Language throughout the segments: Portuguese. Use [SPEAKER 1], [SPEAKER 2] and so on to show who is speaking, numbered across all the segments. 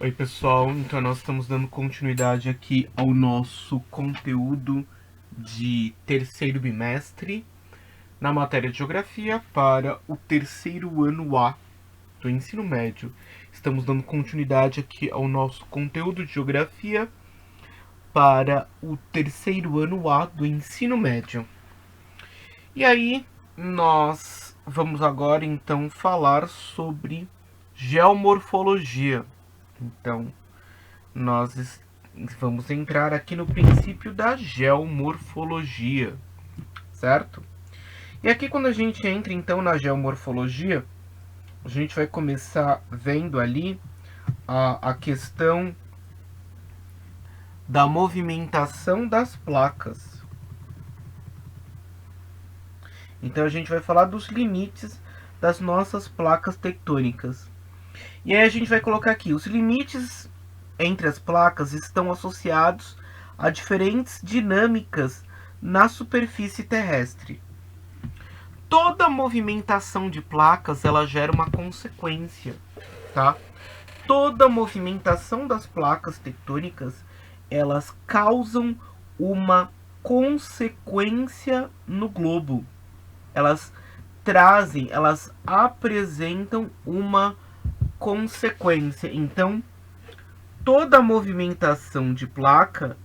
[SPEAKER 1] Oi pessoal, então nós estamos dando continuidade aqui ao nosso conteúdo de terceiro bimestre na matéria de Geografia para o terceiro ano A do ensino médio. Estamos dando continuidade aqui ao nosso conteúdo de Geografia para o terceiro ano A do ensino médio. E aí, nós vamos agora então falar sobre geomorfologia. Então, nós vamos entrar aqui no princípio da geomorfologia, certo? E aqui quando a gente entra então na geomorfologia, a gente vai começar vendo ali a questão da movimentação das placas. Então a gente vai falar dos limites das nossas placas tectônicas. E aí a gente vai colocar aqui, os limites entre as placas estão associados a diferentes dinâmicas na superfície terrestre. Toda movimentação de placas, ela gera uma consequência, tá? Toda movimentação das placas tectônicas, elas causam uma consequência no globo. Elas apresentam uma consequência. Então, toda movimentação de placa,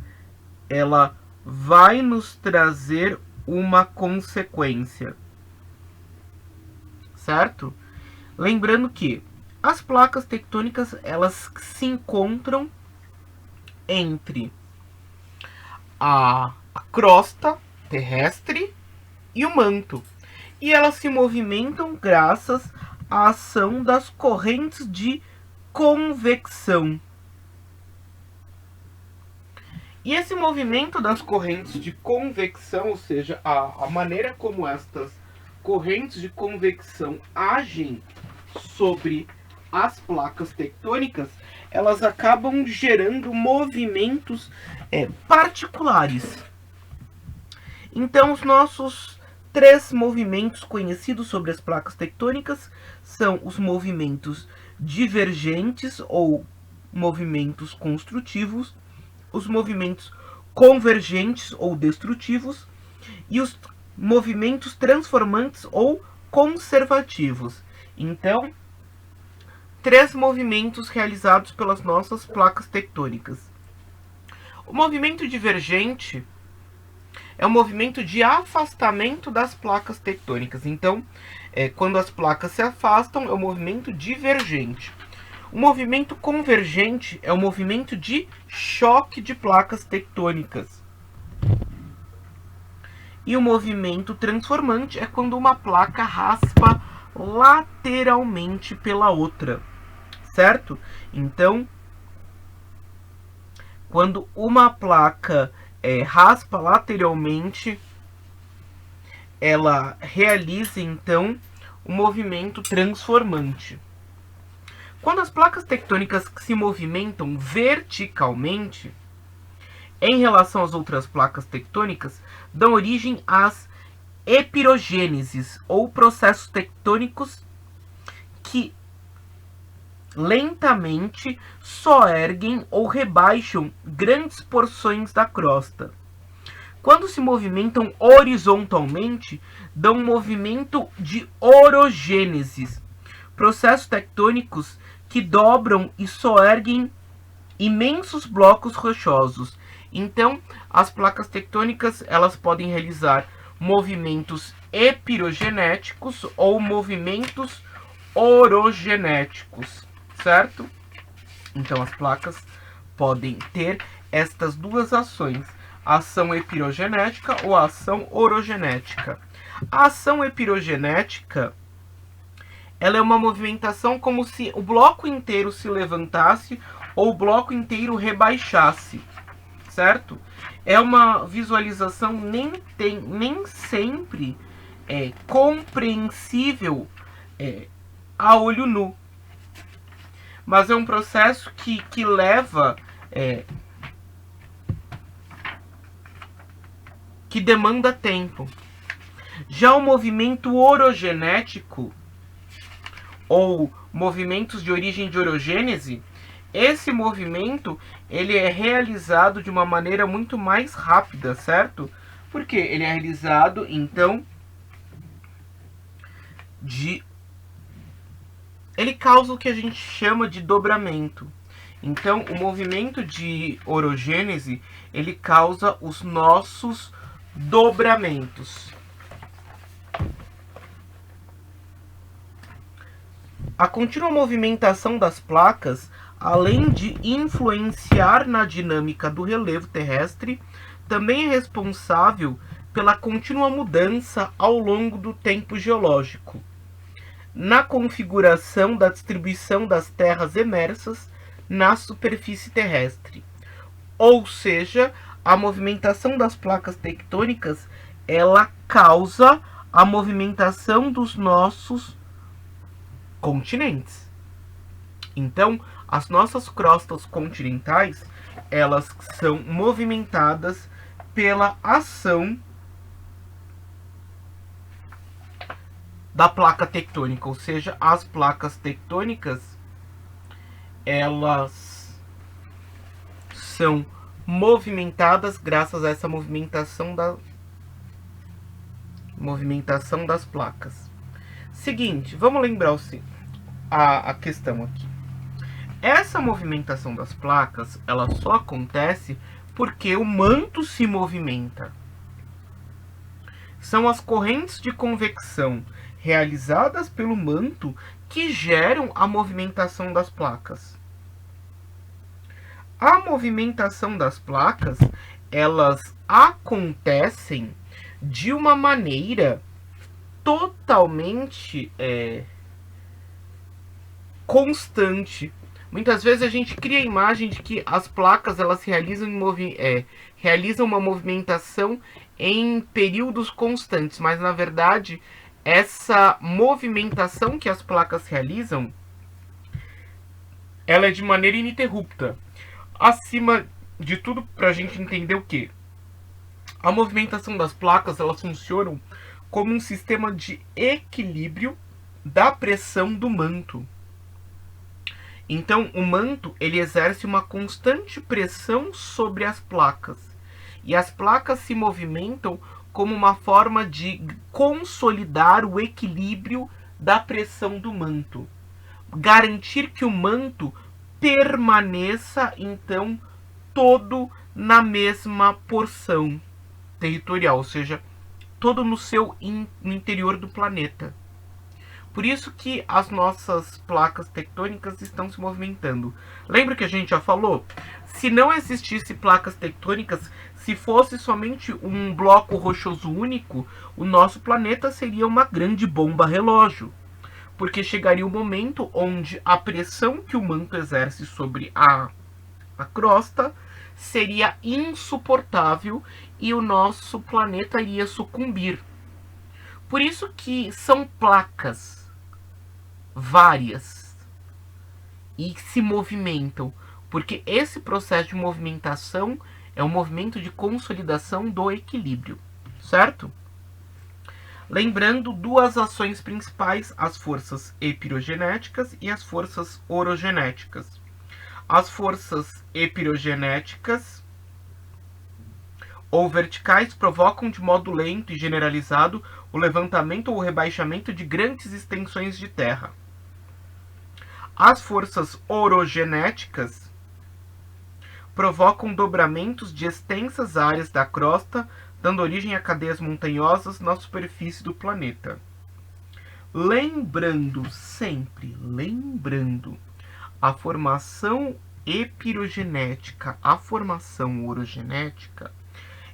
[SPEAKER 1] ela vai nos trazer uma consequência, certo? Lembrando que as placas tectônicas, elas se encontram entre a crosta terrestre e o manto. E elas se movimentam graças à ação das correntes de convecção. E esse movimento das correntes de convecção, ou seja, a maneira como estas correntes de convecção agem sobre as placas tectônicas, elas acabam gerando movimentos particulares. Então, os nossos três movimentos conhecidos sobre as placas tectônicas são os movimentos divergentes ou movimentos construtivos, os movimentos convergentes ou destrutivos e os movimentos transformantes ou conservativos. Então, três movimentos realizados pelas nossas placas tectônicas. O movimento divergente é o movimento de afastamento das placas tectônicas. Então, quando as placas se afastam, é o movimento divergente. O movimento convergente é o movimento de choque de placas tectônicas. E o movimento transformante é quando uma placa raspa lateralmente pela outra, certo? Então, quando uma placa raspa lateralmente, ela realiza então o movimento transformante. Quando as placas tectônicas se movimentam verticalmente, em relação às outras placas tectônicas, dão origem às epirogêneses, ou processos tectônicos que lentamente soerguem ou rebaixam grandes porções da crosta. Quando se movimentam horizontalmente, dão um movimento de orogênesis, processos tectônicos que dobram e soerguem imensos blocos rochosos. Então, as placas tectônicas, elas podem realizar movimentos epirogenéticos ou movimentos orogenéticos, certo? Então, as placas podem ter estas duas ações, a ação epirogenética ou a ação orogenética. A ação epirogenética, ela é uma movimentação como se o bloco inteiro se levantasse ou o bloco inteiro rebaixasse, certo? É uma visualização nem sempre compreensível a olho nu, mas é um processo que leva, que demanda tempo. Já o movimento orogenético, ou movimentos de origem de orogênese, esse movimento ele é realizado de uma maneira muito mais rápida, certo? Porque ele é realizado, então, ele causa o que a gente chama de dobramento. Então, o movimento de orogênese, ele causa os nossos dobramentos. A contínua movimentação das placas, além de influenciar na dinâmica do relevo terrestre, também é responsável pela contínua mudança ao longo do tempo geológico, na configuração da distribuição das terras emersas na superfície terrestre. Ou seja, a movimentação das placas tectônicas, ela causa a movimentação dos nossos continentes. Então, as nossas crostas continentais, elas são movimentadas pela ação da placa tectônica, ou seja, as placas tectônicas, elas são movimentadas graças a essa movimentação das placas. Seguinte, vamos lembrar a questão aqui. Essa movimentação das placas, ela só acontece porque o manto se movimenta. São as correntes de convecção realizadas pelo manto que geram a movimentação das placas. A movimentação das placas, elas acontecem de uma maneira totalmente constante. Muitas vezes a gente cria a imagem de que as placas elas realizam uma movimentação em períodos constantes, mas na verdade essa movimentação que as placas realizam, ela é de maneira ininterrupta. Acima de tudo, para a gente entender o que? A movimentação das placas, elas funcionam como um sistema de equilíbrio da pressão do manto. Então, o manto, ele exerce uma constante pressão sobre as placas. E as placas se movimentam como uma forma de consolidar o equilíbrio da pressão do manto. Garantir que o manto permaneça, então, todo na mesma porção territorial, ou seja, todo no interior do planeta. Por isso que as nossas placas tectônicas estão se movimentando. Lembra que a gente já falou? Se não existisse placas tectônicas, se fosse somente um bloco rochoso único, o nosso planeta seria uma grande bomba relógio. Porque chegaria o momento onde a pressão que o manto exerce sobre a crosta seria insuportável e o nosso planeta iria sucumbir. Por isso que são placas várias e se movimentam, porque esse processo de movimentação é um movimento de consolidação do equilíbrio, certo? Lembrando duas ações principais, as forças epirogenéticas e as forças orogenéticas. As forças epirogenéticas ou verticais provocam de modo lento e generalizado o levantamento ou rebaixamento de grandes extensões de terra. As forças orogenéticas provocam dobramentos de extensas áreas da crosta, dando origem a cadeias montanhosas na superfície do planeta. Lembrando, a formação epirogenética, a formação orogenética,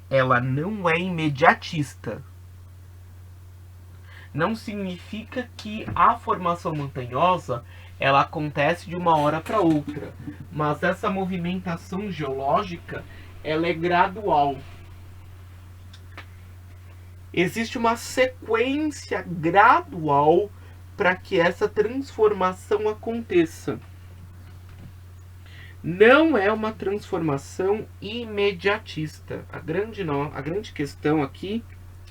[SPEAKER 1] ela não é imediatista. Não significa que a formação montanhosa ela acontece de uma hora para outra, mas essa movimentação geológica ela é gradual. Existe uma sequência gradual para que essa transformação aconteça. Não é uma transformação imediatista. A grande questão aqui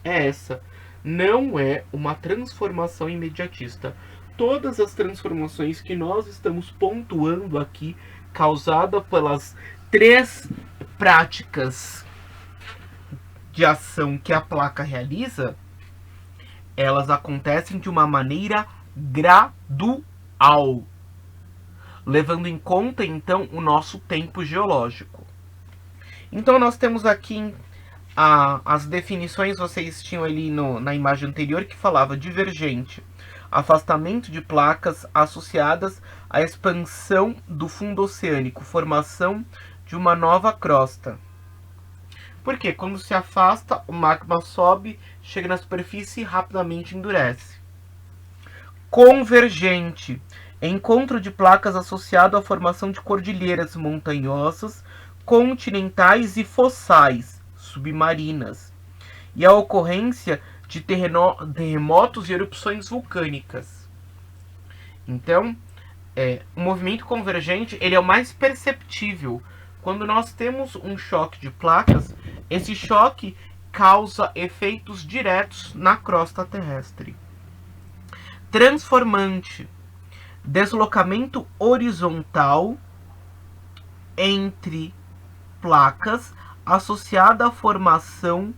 [SPEAKER 1] é essa. Não é uma transformação imediatista. Todas as transformações que nós estamos pontuando aqui causada pelas 3 práticas de ação que a placa realiza, elas acontecem de uma maneira gradual, levando em conta, então, o nosso tempo geológico. Então, nós temos aqui as definições, vocês tinham ali na imagem anterior, que falava divergente, afastamento de placas associadas à expansão do fundo oceânico, formação de uma nova crosta. Porque quando se afasta, o magma sobe, chega na superfície e rapidamente endurece. Convergente, encontro de placas associado à formação de cordilheiras montanhosas, continentais e fossais, submarinas, e a ocorrência de terremotos e erupções vulcânicas. Então, o movimento convergente ele é o mais perceptível. Quando nós temos um choque de placas, esse choque causa efeitos diretos na crosta terrestre. Transformante, deslocamento horizontal entre placas associada à formação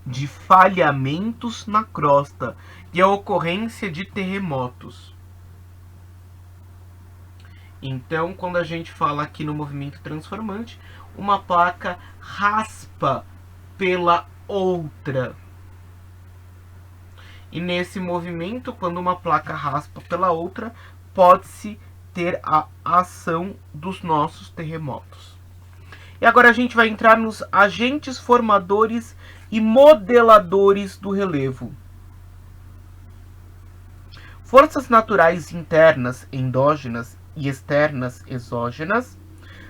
[SPEAKER 1] de falhamentos na crosta e a ocorrência de terremotos. Então, quando a gente fala aqui no movimento transformante, uma placa raspa pela outra. E nesse movimento, quando uma placa raspa pela outra, pode-se ter a ação dos nossos terremotos. E agora a gente vai entrar nos agentes formadores e modeladores do relevo. Forças naturais internas, endógenas, e externas, exógenas,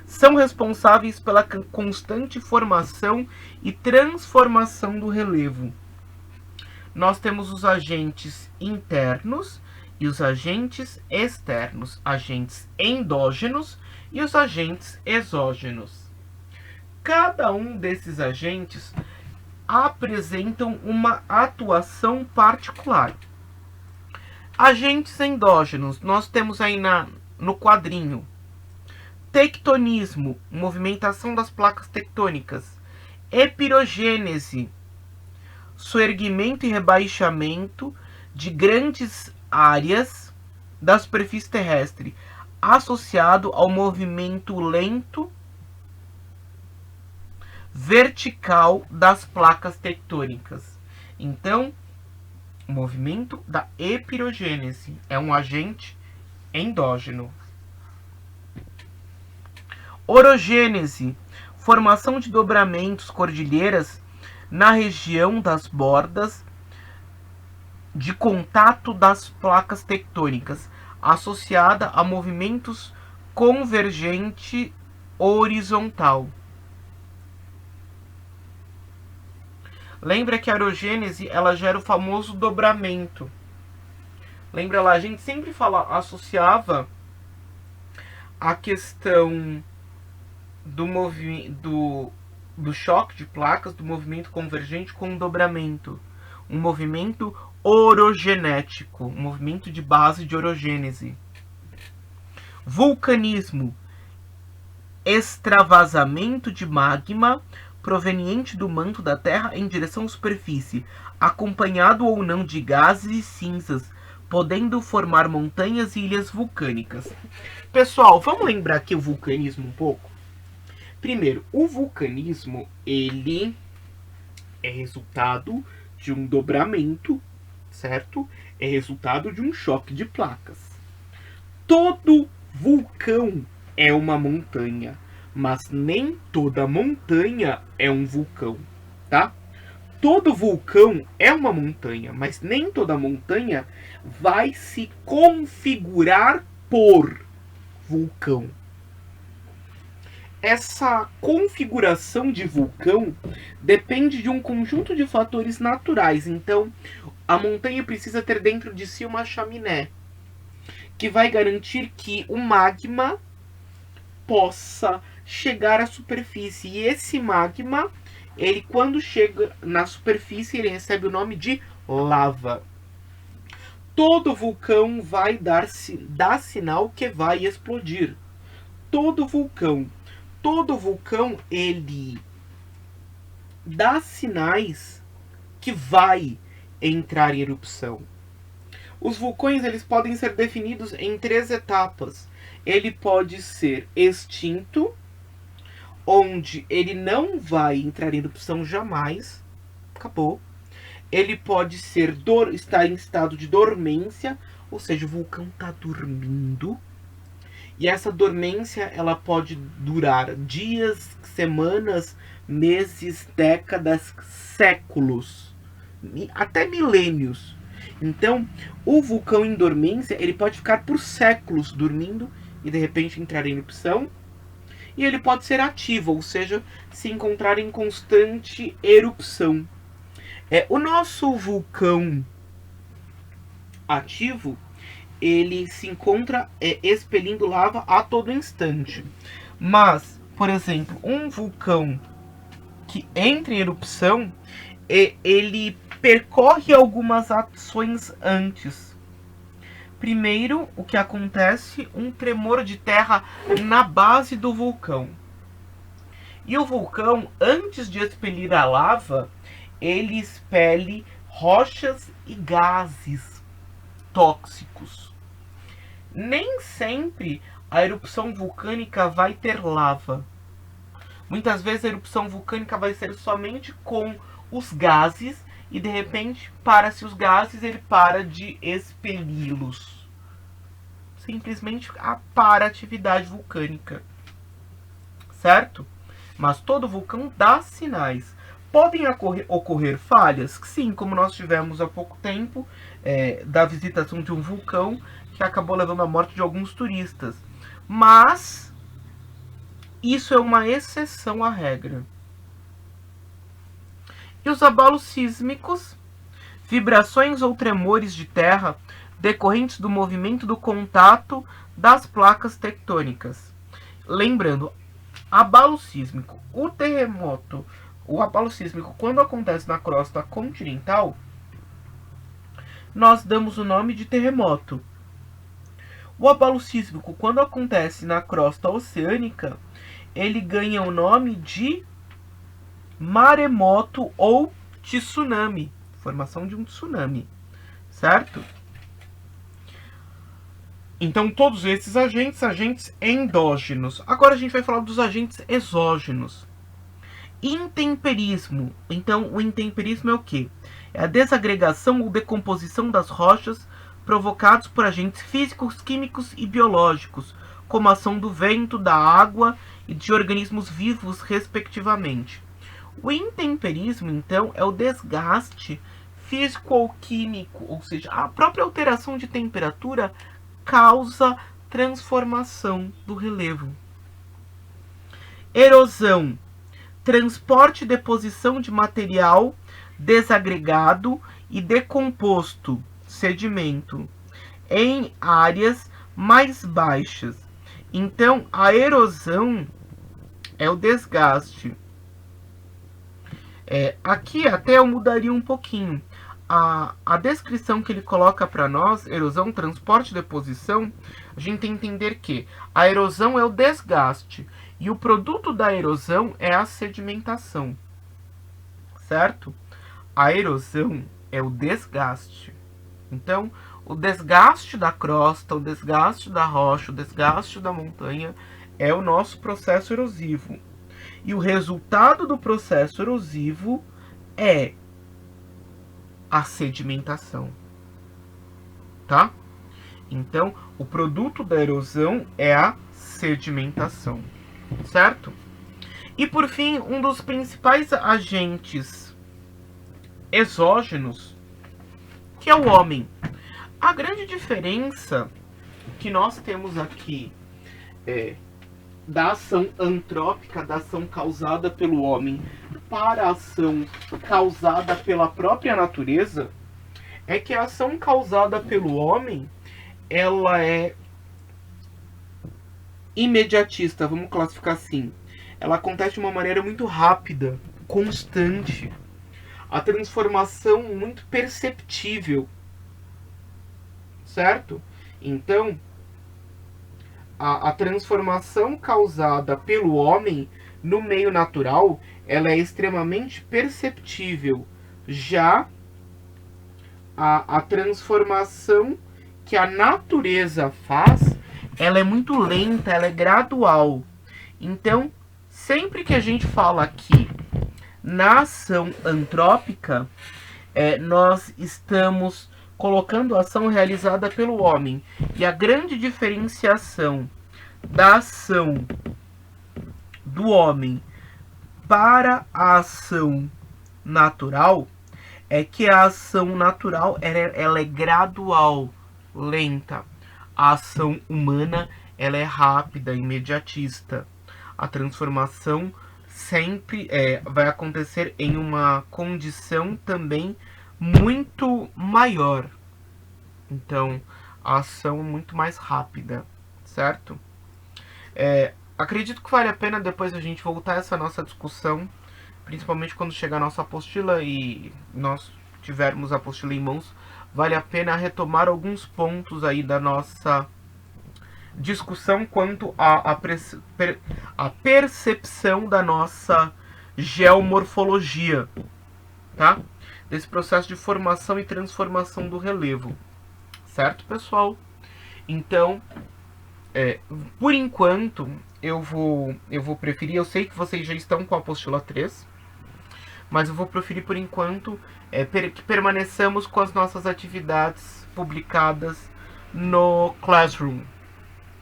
[SPEAKER 1] são responsáveis pela constante formação e transformação do relevo. Nós temos os agentes internos e os agentes externos, agentes endógenos e os agentes exógenos. Cada um desses agentes apresentam uma atuação particular. Agentes endógenos, nós temos aí no quadrinho: tectonismo, movimentação das placas tectônicas; epirogênese, soerguimento e rebaixamento de grandes áreas da superfície terrestre, associado ao movimento lento vertical das placas tectônicas. Então, o movimento da epirogênese é um agente endógeno. Orogênese, formação de dobramentos, cordilheiras na região das bordas de contato das placas tectônicas, associada a movimentos convergente horizontal. Lembra que a orogênese ela gera o famoso dobramento. Lembra lá, a gente sempre associava a questão do choque de placas, do movimento convergente com o dobramento. Um movimento orogenético, um movimento de base de orogênese. Vulcanismo, extravasamento de magma proveniente do manto da Terra em direção à superfície, acompanhado ou não de gases e cinzas, podendo formar montanhas e ilhas vulcânicas. Pessoal, vamos lembrar aqui o vulcanismo um pouco? Primeiro, o vulcanismo, ele é resultado de um dobramento, certo? É resultado de um choque de placas. Todo vulcão é uma montanha, mas nem toda montanha é um vulcão, tá? Todo vulcão é uma montanha, mas nem toda montanha vai se configurar por vulcão. Essa configuração de vulcão depende de um conjunto de fatores naturais. Então, a montanha precisa ter dentro de si uma chaminé, que vai garantir que o magma possa chegar à superfície. E esse magma, ele quando chega na superfície, ele recebe o nome de lava. Todo vulcão vai dar sinal que vai explodir. todo vulcão. Todo vulcão, ele dá sinais que vai entrar em erupção. Os vulcões, eles podem ser definidos em 3 etapas. Ele pode ser extinto, onde ele não vai entrar em erupção jamais. Acabou. Ele pode ser estar em estado de dormência, ou seja, o vulcão está dormindo. E essa dormência, ela pode durar dias, semanas, meses, décadas, séculos, até milênios. Então, o vulcão em dormência, ele pode ficar por séculos dormindo e de repente entrar em erupção. E ele pode ser ativo, ou seja, se encontrar em constante erupção. O nosso vulcão ativo, ele se encontra expelindo lava a todo instante. Mas, por exemplo, um vulcão que entra em erupção, ele percorre algumas ações antes. Primeiro, o que acontece? Um tremor de terra na base do vulcão. E o vulcão, antes de expelir a lava, ele expele rochas e gases tóxicos. Nem sempre a erupção vulcânica vai ter lava. Muitas vezes a erupção vulcânica vai ser somente com os gases e de repente, para-se os gases, ele para de expeli-los. Simplesmente para a atividade vulcânica. Certo? Mas todo vulcão dá sinais. Podem ocorrer falhas? Sim, como nós tivemos há pouco tempo, da visitação de um vulcão que acabou levando à morte de alguns turistas. Mas isso é uma exceção à regra. E os abalos sísmicos, vibrações ou tremores de terra decorrentes do movimento do contato das placas tectônicas. Lembrando, abalo sísmico, o abalo sísmico, quando acontece na crosta continental, nós damos o nome de terremoto. O abalo sísmico, quando acontece na crosta oceânica, ele ganha o nome de maremoto ou tsunami, formação de um tsunami, certo? Então, todos esses agentes endógenos. Agora a gente vai falar dos agentes exógenos. Intemperismo. Então, o intemperismo é o quê? É a desagregação ou decomposição das rochas provocados por agentes físicos, químicos e biológicos, como a ação do vento, da água e de organismos vivos, respectivamente. O intemperismo, então, é o desgaste físico ou químico, ou seja, a própria alteração de temperatura causa transformação do relevo. Erosão, transporte e deposição de material desagregado e decomposto, sedimento, em áreas mais baixas. Então, a erosão é o desgaste. Aqui até eu mudaria um pouquinho. A descrição que ele coloca para nós, erosão, transporte e deposição, a gente tem que entender que a erosão é o desgaste e o produto da erosão é a sedimentação, certo? A erosão é o desgaste. Então, o desgaste da crosta, o desgaste da rocha, o desgaste da montanha é o nosso processo erosivo. E o resultado do processo erosivo é a sedimentação, tá? Então, o produto da erosão é a sedimentação, certo? E por fim, um dos principais agentes exógenos, que é o homem. A grande diferença que nós temos aqui da ação antrópica, da ação causada pelo homem, para a ação causada pela própria natureza, é que a ação causada pelo homem, ela é imediatista, vamos classificar assim. Ela acontece de uma maneira muito rápida, constante. A transformação muito perceptível, certo? Então, a transformação causada pelo homem no meio natural, ela é extremamente perceptível. Já a transformação que a natureza faz, ela é muito lenta, ela é gradual. Então, sempre que a gente fala aqui na ação antrópica, nós estamos colocando a ação realizada pelo homem. E a grande diferenciação da ação do homem para a ação natural é que a ação natural ela é gradual, lenta. A ação humana ela é rápida, imediatista. A transformação sempre vai acontecer em uma condição também muito maior. Então, a ação é muito mais rápida, certo? Acredito que vale a pena depois a gente voltar a essa nossa discussão, principalmente quando chegar a nossa apostila e nós tivermos a apostila em mãos, vale a pena retomar alguns pontos aí da nossa discussão quanto à percepção da nossa geomorfologia, tá? Desse processo de formação e transformação do relevo, certo, pessoal? Então, por enquanto, eu vou preferir, eu sei que vocês já estão com a apostila 3, mas eu vou preferir por enquanto que permaneçamos com as nossas atividades publicadas no Classroom,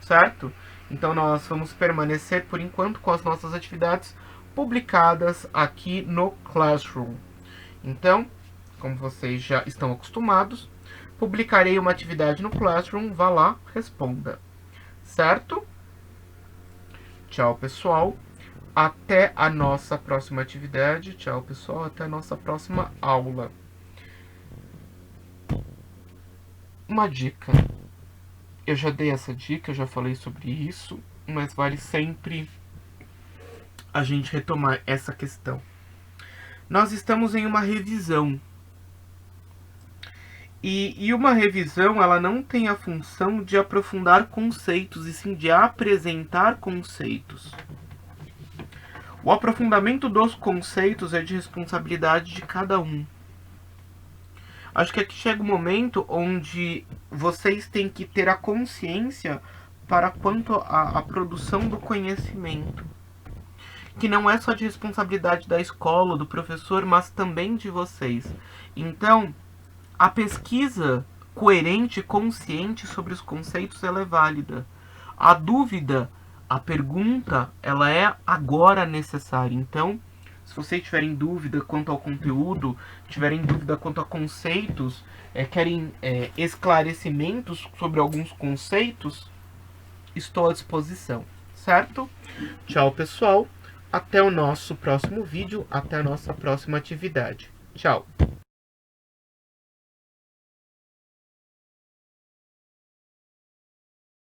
[SPEAKER 1] certo? Então nós vamos permanecer por enquanto com as nossas atividades publicadas aqui no Classroom. Então, como vocês já estão acostumados, publicarei uma atividade no Classroom, vá lá, responda. Certo? Tchau, pessoal. Até a nossa próxima atividade. Tchau, pessoal. Até a nossa próxima aula. Uma dica. Eu já dei essa dica, eu já falei sobre isso, mas vale sempre a gente retomar essa questão. Nós estamos em uma revisão. E uma revisão, ela não tem a função de aprofundar conceitos, e sim de apresentar conceitos. O aprofundamento dos conceitos é de responsabilidade de cada um. Acho que aqui chega um momento onde vocês têm que ter a consciência para quanto à produção do conhecimento. Que não é só de responsabilidade da escola, do professor, mas também de vocês. Então, a pesquisa coerente e consciente sobre os conceitos ela é válida. A dúvida, a pergunta, ela é agora necessária. Então, se vocês tiverem dúvida quanto ao conteúdo, tiverem dúvida quanto a conceitos, querem esclarecimentos sobre alguns conceitos, estou à disposição, certo? Tchau, pessoal. Até o nosso próximo vídeo, até a nossa próxima atividade. Tchau.